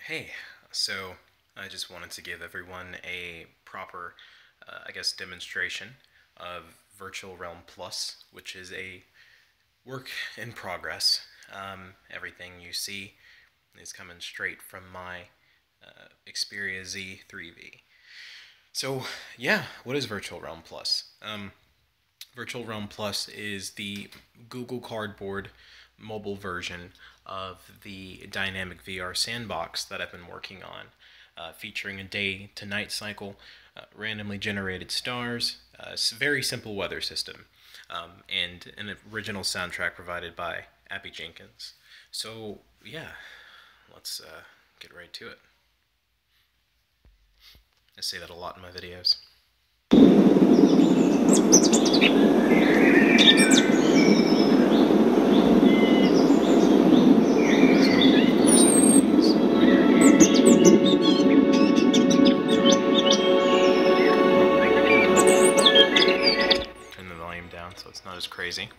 Hey, so I just wanted to give everyone a proper, I guess, demonstration of Virtual Realm Plus, which is a work in progress. Everything you see is coming straight from my Xperia Z3v. So, yeah, what is Virtual Realm Plus? Virtual Realm Plus is the Google Cardboard mobile version of the dynamic VR sandbox that I've been working on, featuring a day to night cycle, randomly generated stars, a very simple weather system, and an original soundtrack provided by Abby Jenkins. So, yeah, let's get right to it. I say that a lot in my videos. Turn the volume down so it's not as crazy.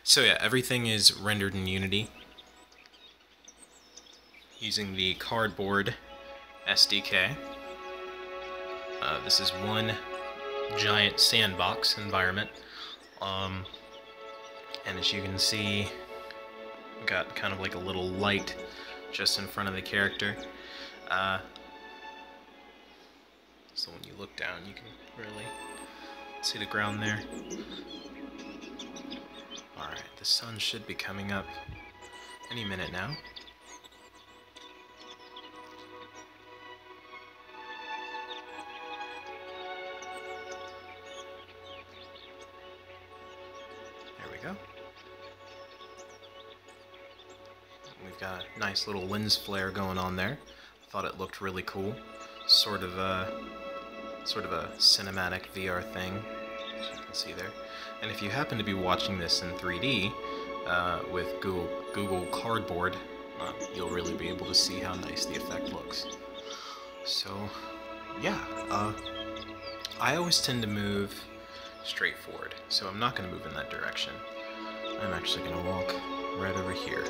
So yeah, everything is rendered in Unity using the Cardboard SDK. This is one giant sandbox environment, and as you can see, we've got kind of like a little light just in front of the character. So when you look down, you can really see the ground there. Alright, the sun should be coming up any minute now. There we go. We've got a nice little lens flare going on there. Thought it looked really cool. Sort of a cinematic VR thing, as you can see there. And if you happen to be watching this in 3D with Google Cardboard, you'll really be able to see how nice the effect looks. So, yeah, I always tend to move straight forward, so I'm not going to move in that direction. I'm actually going to walk right over here.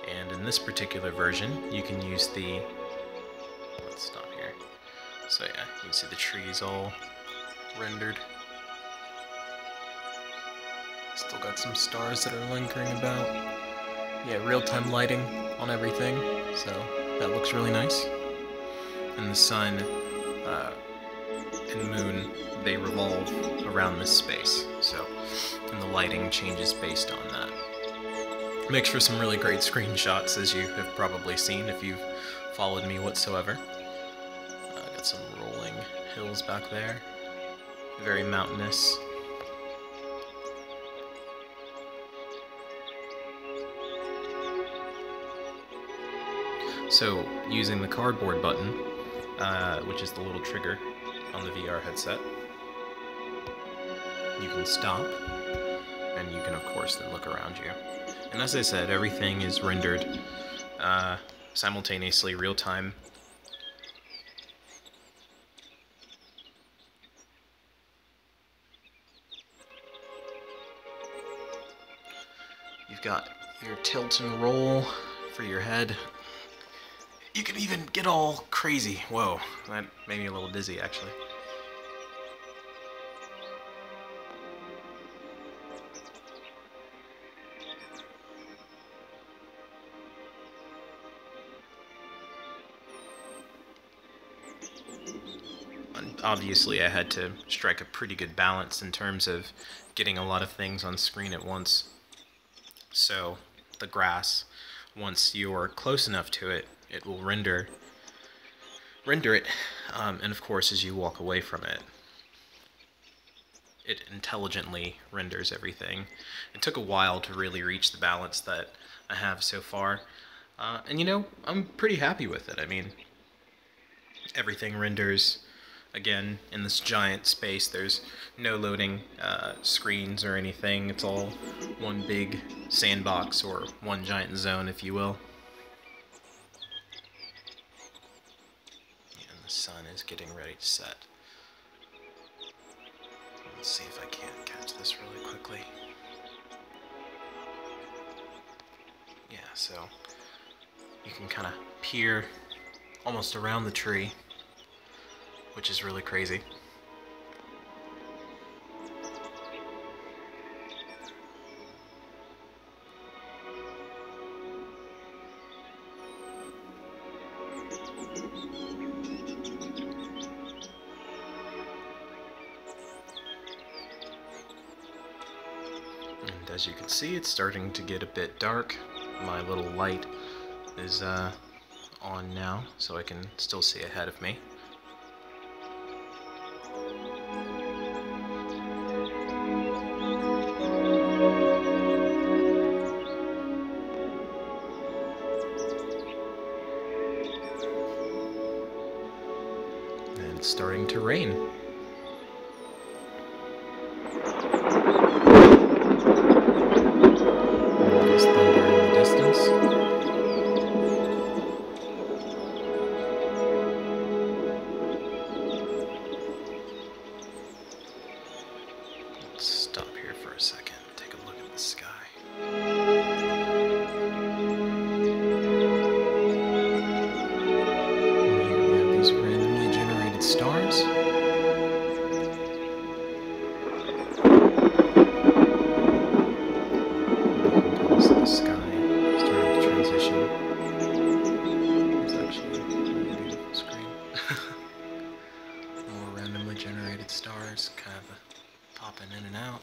And in this particular version, you can use the... Let's stop here. So yeah, you can see the trees all rendered. Still got some stars that are lingering about. Yeah, real-time lighting on everything, so that looks really nice. And the sun and moon, they revolve around this space, so, and the lighting changes based on that. Makes for some really great screenshots, as you have probably seen if you've followed me whatsoever. Got some rolling hills back there, very mountainous. So, using the cardboard button, which is the little trigger on the VR headset, you can stop, and you can of course then look around you. And as I said, everything is rendered simultaneously, real time. You've got your tilt and roll for your head. You can even get all crazy. Whoa, that made me a little dizzy, actually. Obviously, I had to strike a pretty good balance in terms of getting a lot of things on screen at once. So, the grass, once you're close enough to it, it will render it, and of course, as you walk away from it, it intelligently renders everything. It took a while to really reach the balance that I have so far, and you know, I'm pretty happy with it. I mean, everything renders. Again, in this giant space, there's no loading screens or anything. It's all one big sandbox, or one giant zone, if you will. And the sun is getting ready to set. Let's see if I can't catch this really quickly. Yeah, so you can kind of peer almost around the tree, which is really crazy. And as you can see, it's starting to get a bit dark. My little light is on now, so I can still see ahead of me. And it's starting to rain. There's thunder in the distance. Stop here for a second, take a look at the sky. And here we have these randomly generated stars. Notice the sky starting to transition. It's actually a really beautiful screen. More randomly generated stars, kind of popping in and out.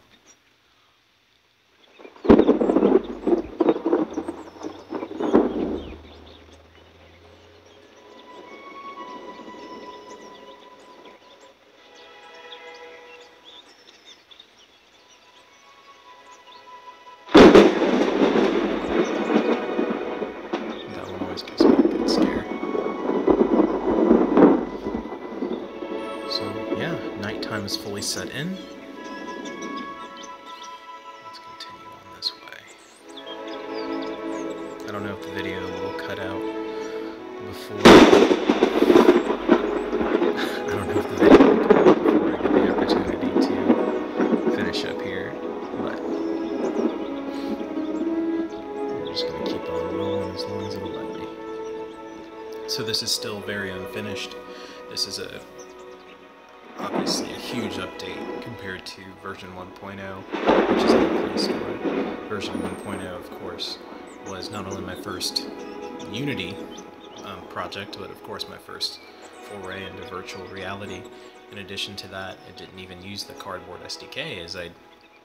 That one always gives me a good scare. So yeah, nighttime is fully set in. I don't know if the video will cut out before. I don't know if the video will cut out before I get the opportunity to finish up here, but I'm just going to keep on rolling as long as it'll let me. So this is still very unfinished. This is obviously a huge update compared to version 1.0, which is in the Play Store. Version 1.0, of course, was not only my first Unity project, but of course my first foray into virtual reality. In addition to that, it didn't even use the Cardboard SDK as I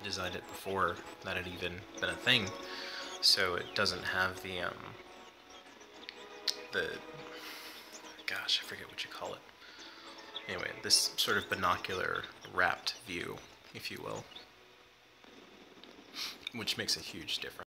designed it before that had even been a thing. So it doesn't have the gosh, I forget what you call it. Anyway, this sort of binocular wrapped view, if you will, which makes a huge difference.